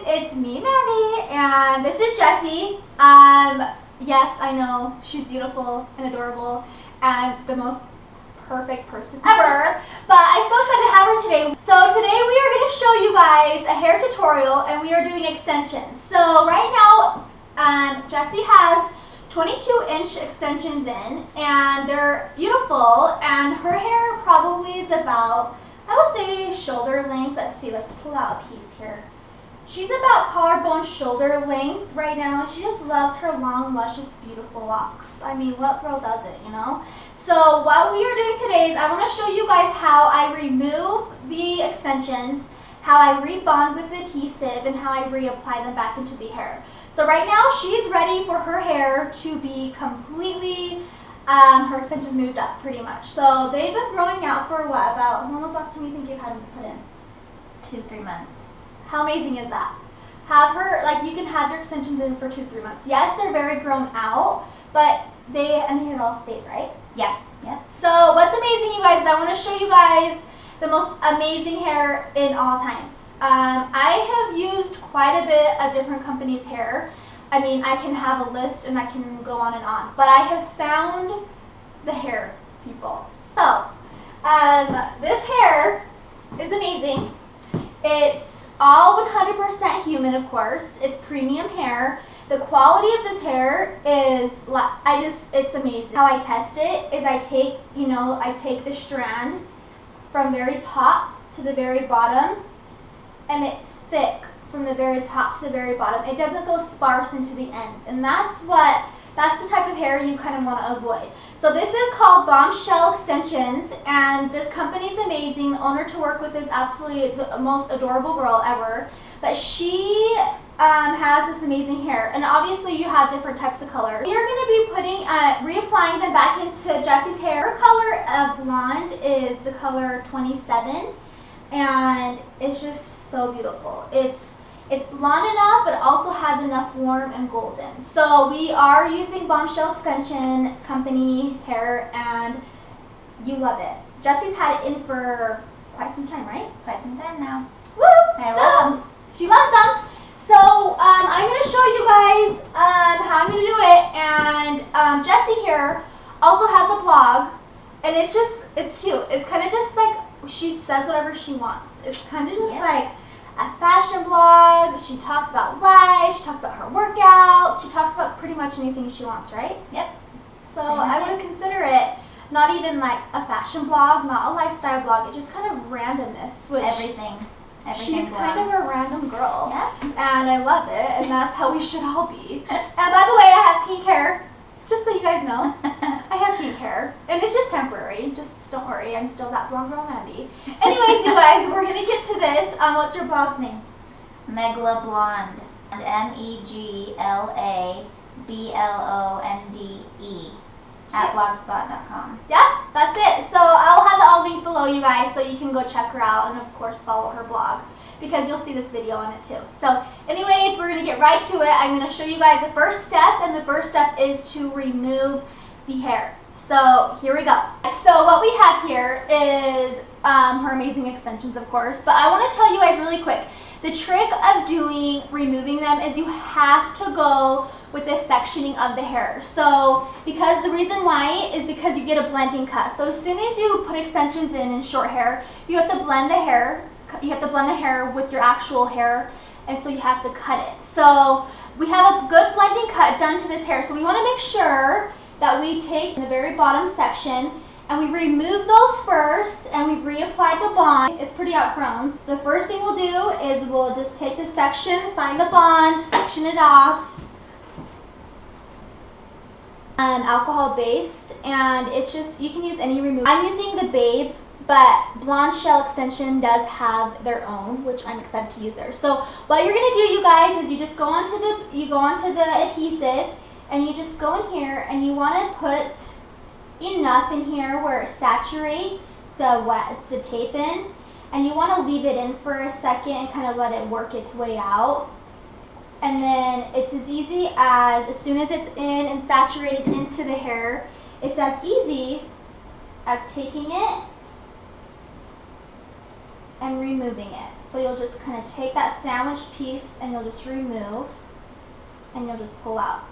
it's me, Maddie, and this is Jessie. Yes, I know, she's beautiful and adorable and the most perfect person ever, but I'm so excited to have her today. So today we are going to show you guys a hair tutorial, and we are doing extensions. So right now, Jessie has 22-inch extensions in, and they're beautiful, and her hair probably is about, I would say, shoulder length. Let's see, let's pull out a piece here. She's about collarbone shoulder length right now, and she just loves her long, luscious, beautiful locks. I mean, what girl doesn't, you know? So what we are doing today is I want to show you guys how I remove the extensions, how I rebond with adhesive, and how I reapply them back into the hair. So right now she's ready for her hair to be completely, her extensions moved up pretty much. So they've been growing out for what, about, when was the last time you think you've had them put in? 2-3 months. How amazing is that? Have her, like, you can have your extensions in for 2-3 months. Yes, they're very grown out, but they have all stayed, right? Yeah. Yeah. So what's amazing, you guys, is I want to show you guys the most amazing hair in all times. I have used quite a bit of different companies' hair. I mean, I can have a list and I can go on and on, but I have found the hair, people. So, this hair is amazing. It's all 100% human, of course. It's premium hair. The quality of this hair is, it's amazing. How I test it is I take the strand from very top to the very bottom, and it's thick from the very top to the very bottom. It doesn't go sparse into the ends, and that's the type of hair you kind of want to avoid. So this is called BombShellExtensions, and this company is amazing. The owner to work with is absolutely the most adorable girl ever, but she has this amazing hair, and obviously you have different types of color. We are going to be putting, reapplying them back into Jessie's hair. Her color of blonde is the color 27, and it's just so beautiful. It's blonde enough, but also has enough warm and golden. So we are using BombShellExtension company hair, and you love it. Jessie's had it in for quite some time, right? Quite some time now. Woo! I love them. She loves them. So I'm going to show you guys how I'm going to do it, and Jessie here also has a blog, and it's cute. It's kind of just like, she says whatever she wants. It's kind of just like a fashion blog. She talks about life, she talks about her workouts, she talks about pretty much anything she wants, right? Yep. So I would consider it not even like a fashion blog, not a lifestyle blog. It's just kind of randomness, which Everything she's kind of a random girl. Yeah. And I love it, and that's how we should all be. And by the way, I have pink hair, just so you guys know. I have pink hair, and it's just temporary. Just don't worry, I'm still that blonde girl Mandy. Anyways, you guys, we're gonna get to this. What's your blog's name? Megla Blonde. MEGLABLONDE at blogspot.com. Yeah, that's it. So I'll have it all linked below, you guys, so you can go check her out, and of course follow her blog, because you'll see this video on it too. So anyways, we're going to get right to it. I'm going to show you guys the first step, and the first step is to remove the hair. So here we go. So what we have here is her amazing extensions, of course, but I want to tell you guys really quick, the trick of removing them is you have to go with the sectioning of the hair. So because the reason why is because you get a blending cut. So as soon as you put extensions in short hair, you have to blend the hair. You have to blend the hair with your actual hair, and so you have to cut it. So we have a good blending cut done to this hair. So we want to make sure that we take the very bottom section and we remove those first, and we've reapplied the bond. It's pretty outgrown. The first thing we'll do is we'll just take the section, find the bond, section it off. Alcohol based, and it's just, you can use any remover. I'm using the Babe, but Blonde Shell Extension does have their own, which I'm excited to use theirs. So what you're gonna do, you guys, is you just go onto the adhesive, and you just go in here, and you want to put enough in here where it saturates the tape in, and you want to leave it in for a second and kind of let it work its way out. And then it's as easy as soon as it's in and saturated into the hair, it's as easy as taking it and removing it. So you'll just kind of take that sandwich piece and you'll just remove and you'll just pull out.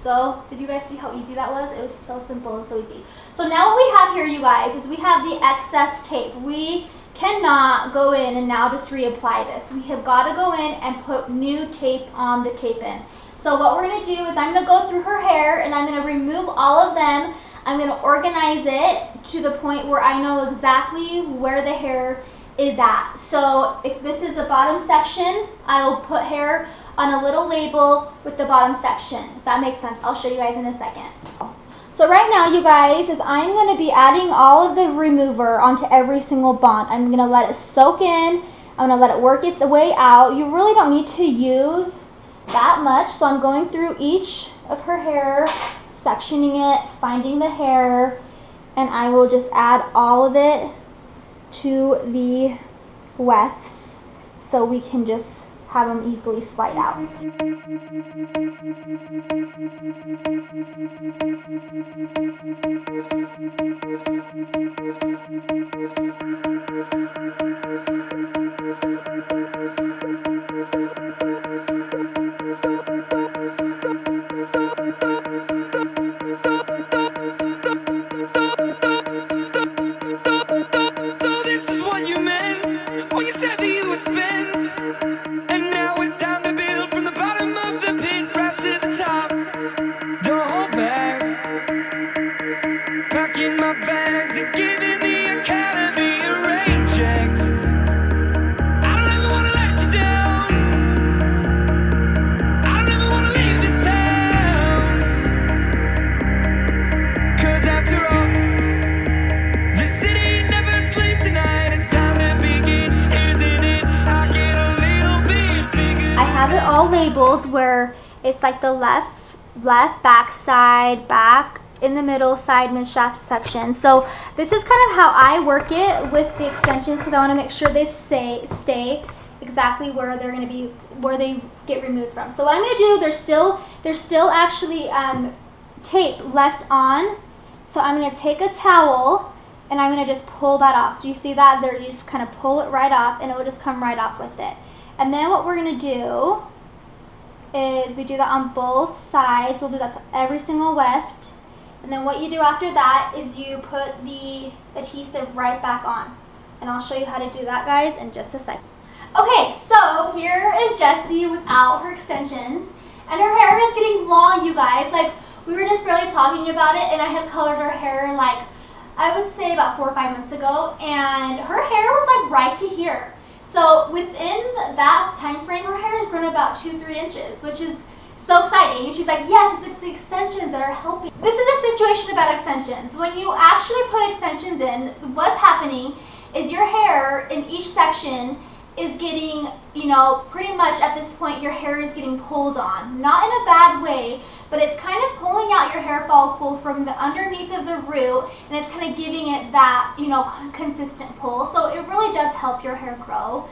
So, did you guys see how easy that was? It was so simple and so easy. So now what we have here, you guys, is we have the excess tape. We cannot go in and now just reapply this. We have got to go in and put new tape on the tape in. So what we're going to do is I'm going to go through her hair and I'm going to remove all of them. I'm going to organize it to the point where I know exactly where the hair is at. So if this is the bottom section, I will put hair on a little label with the bottom section. If that makes sense. I'll show you guys in a second. So right now, you guys, is I'm going to be adding all of the remover onto every single bond. I'm going to let it soak in. I'm going to let it work its way out. You really don't need to use that much. So I'm going through each of her hair, sectioning it, finding the hair, and I will just add all of it to the wefts so we can just have them easily slide out. So this is what you meant when you said that you were spent. And now it's time to build from the bottom of the pit right to the top. Don't hold back. Packing my bags and giving the academy a rain check. I don't ever want to let you down. I don't ever want to leave this town. 'Cause after all, the city never sleeps tonight. It's time to begin, isn't it? I get a little bit bigger. I have it all labeled where it's like the left, back, side, back, in the middle, side, mid shaft section. So this is kind of how I work it with the extensions because I want to make sure they stay exactly where they're going to be, where they get removed from. So what I'm going to do, there's still actually tape left on. So I'm going to take a towel and I'm going to just pull that off. Do you see that? There, you just kind of pull it right off and it will just come right off with it. And then what we're going to do is we do that on both sides. We'll do that to every single weft. And then what you do after that is you put the adhesive right back on. And I'll show you how to do that, guys, in just a second. Okay, so here is Jessie without her extensions. And her hair is getting long, you guys. Like, we were just barely talking about it, and I had colored her hair, like, I would say about 4 or 5 months ago. And her hair was, like, right to here. So within that time frame, her hair has grown about 2-3 inches, which is so exciting. And she's like, yes, it's the extensions that are helping. This is a situation about extensions. When you actually put extensions in, what's happening is your hair in each section is getting, you know, pretty much at this point your hair is getting pulled on. Not in a bad way, but it's kind of pulling out your hair follicle from the underneath of the root, and it's kind of giving it that, you know, consistent pull. So it really does help your hair grow.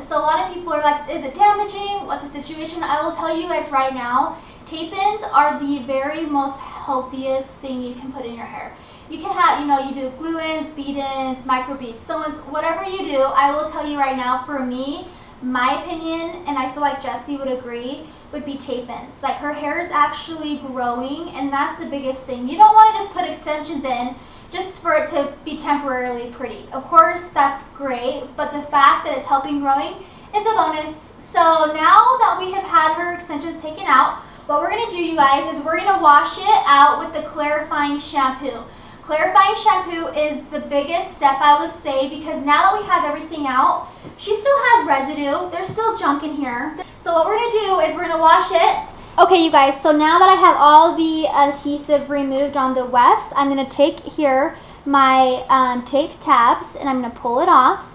So a lot of people are like, is it damaging? What's the situation? I will tell you guys right now, tape-ins are the very most healthiest thing you can put in your hair. You can have, you know, you do glue-ins, bead-ins, micro-beads, sew-ins, whatever you do. I will tell you right now, for me, my opinion, and I feel like Jessie would agree, would be tape-ins. Like, her hair is actually growing, and that's the biggest thing. You don't want to just put extensions in just for it to be temporarily pretty. Of course, that's great, but the fact that it's helping growing is a bonus. So now that we have had her extensions taken out, what we're going to do, you guys, is we're going to wash it out with the clarifying shampoo. Clarifying shampoo is the biggest step, I would say, because now that we have everything out, she still has residue. There's still junk in here. So what we're going to do is we're going to wash it. Okay, you guys, so now that I have all the adhesive removed on the wefts, I'm going to take here my tape tabs and I'm going to pull it off.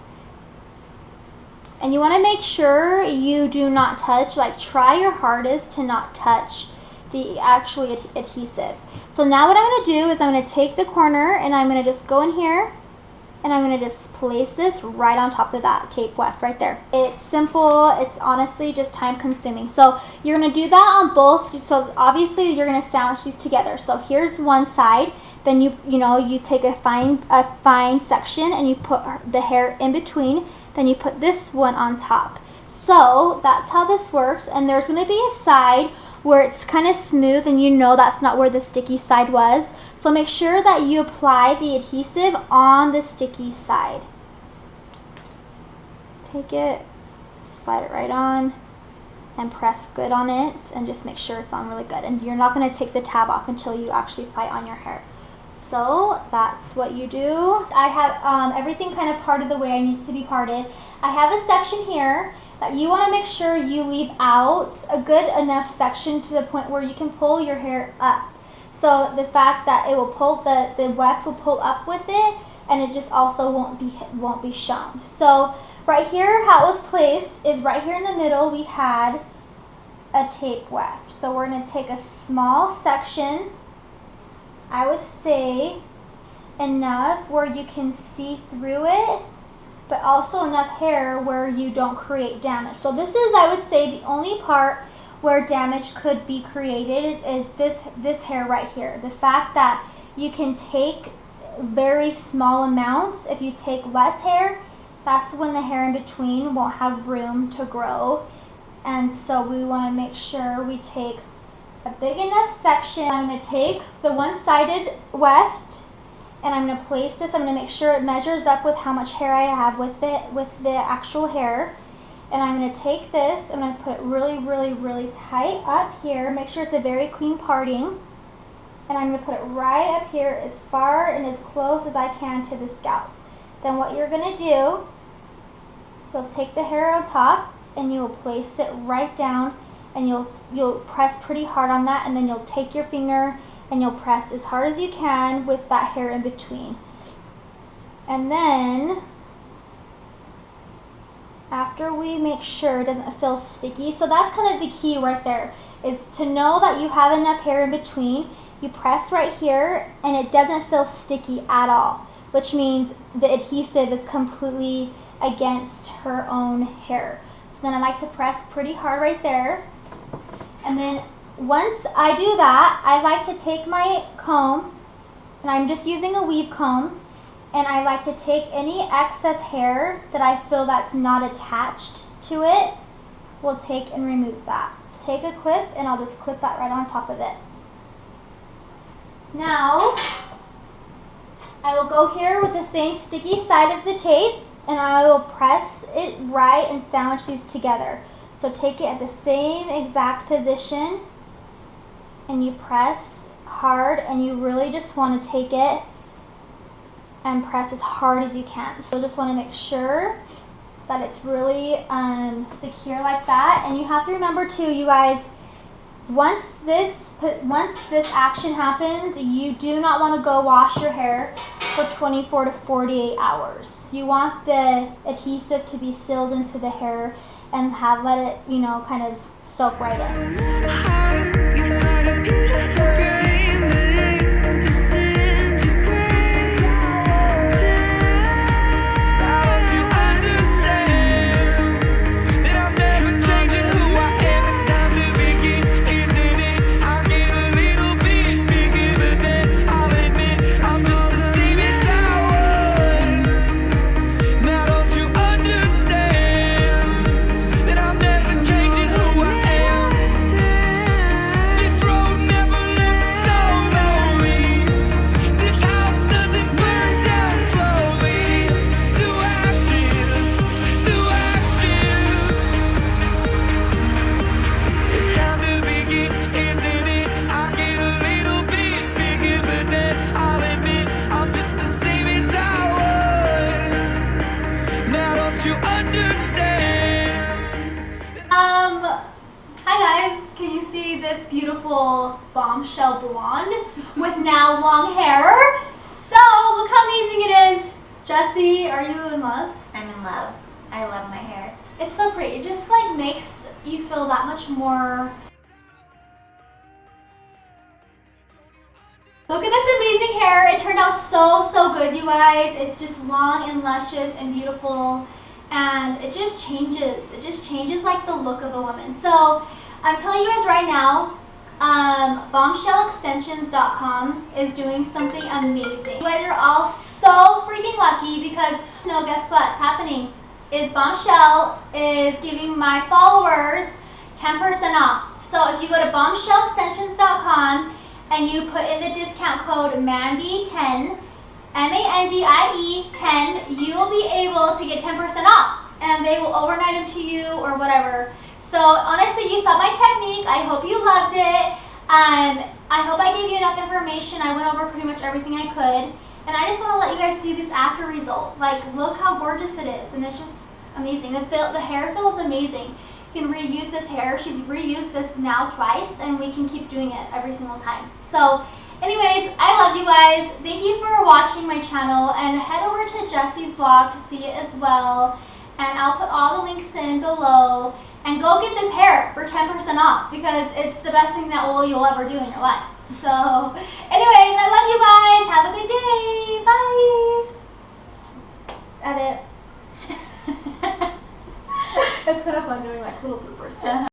And you want to make sure you do not touch, like, try your hardest to not touch the actually adhesive. So now what I'm going to do is I'm going to take the corner and I'm going to just go in here and I'm going to just place this right on top of that tape weft right there. It's simple. It's honestly just time consuming. So you're going to do that on both. So obviously you're going to sandwich these together. So here's one side. Then you take a fine section and you put the hair in between. Then you put this one on top. So that's how this works. And there's going to be a side where it's kind of smooth, and you know that's not where the sticky side was. So make sure that you apply the adhesive on the sticky side. Take it, slide it right on, and press good on it, and just make sure it's on really good. And you're not going to take the tab off until you actually apply it on your hair. So that's what you do. I have everything kind of parted the way I need to be parted. I have a section here that you want to make sure you leave out a good enough section to the point where you can pull your hair up. So the fact that it will pull, the weft will pull up with it, and it just also won't be shown. So right here, how it was placed is right here in the middle we had a tape weft. So we're going to take a small section, I would say enough where you can see through it, but also enough hair where you don't create damage. So this is, I would say, the only part where damage could be created is this hair right here. The fact that you can take very small amounts. If you take less hair, that's when the hair in between won't have room to grow. And so we want to make sure we take a big enough section. I'm going to take the one-sided weft, and I'm going to place this. I'm going to make sure it measures up with how much hair I have with the actual hair. And I'm going to take this, I'm going to put it really, really, really tight up here. Make sure it's a very clean parting. And I'm going to put it right up here as far and as close as I can to the scalp. Then what you're going to do, you'll take the hair on top and you'll place it right down, and you'll press pretty hard on that, and then you'll take your finger and you'll press as hard as you can with that hair in between. And then after we make sure it doesn't feel sticky, so that's kind of the key right there, is to know that you have enough hair in between. You press right here and it doesn't feel sticky at all, which means the adhesive is completely against her own hair. So then I like to press pretty hard right there. And then once I do that, I like to take my comb, and I'm just using a weave comb, and I like to take any excess hair that I feel that's not attached to it, we'll take and remove that. Take a clip and I'll just clip that right on top of it. Now, I will go here with the same sticky side of the tape, and I will press it right and sandwich these together. So take it at the same exact position, and you press hard, and you really just want to take it and press as hard as you can. So just want to make sure that it's really secure like that. And you have to remember too, you guys, once this action happens, you do not want to go wash your hair for 24 to 48 hours. You want the adhesive to be sealed into the hair and let it, kind of soak right in. You've got a beautiful brain, but it's disintegrating. Don't you understand that I'm never changing who I am? It's time to begin, isn't it? I get a little bit bigger, but then I'll admit I'm just the same as I was. Now don't you understand that I'm never changing who I am? This road never looks so lonely. This house doesn't burn down slowly. To ashes, to ashes. It's time to begin, isn't it? I get a little bit bigger, but then I'll admit I'm just the same as I was. Now don't you understand? Hi guys, can you see this beautiful bombshell blonde with now long hair? So look how amazing it is. Jessie, are you in love? I'm in love. I love my hair. It's so pretty. It just makes you feel that much more. Look at this amazing hair. It turned out so good, you guys. It's just long and luscious and beautiful, and it just changes. It just changes like the look of a woman. So I'm telling you guys right now, BombShellExtensions.com is doing something amazing. You guys are all so freaking lucky because, guess what's happening? Is Bombshell is giving my followers 10% off. So if you go to BombShellExtensions.com and you put in the discount code Mandy10, MANDIE 10, you will be able to get 10% off. And they will overnight them to you or whatever. So honestly, you saw my technique. I hope you loved it. I hope I gave you enough information. I went over pretty much everything I could. And I just want to let you guys see this after result. Like, look how gorgeous it is. And it's just amazing. The hair feels amazing. You can reuse this hair. She's reused this now twice. And we can keep doing it every single time. So anyways, I love you guys. Thank you for watching my channel. And head over to Jessie's blog to see it as well. And I'll put all the links in below. And go get this hair for 10% off because it's the best thing that you'll ever do in your life. So, anyways, I love you guys. Have a good day. Bye. Edit. It's kind of fun doing like little bloopers too.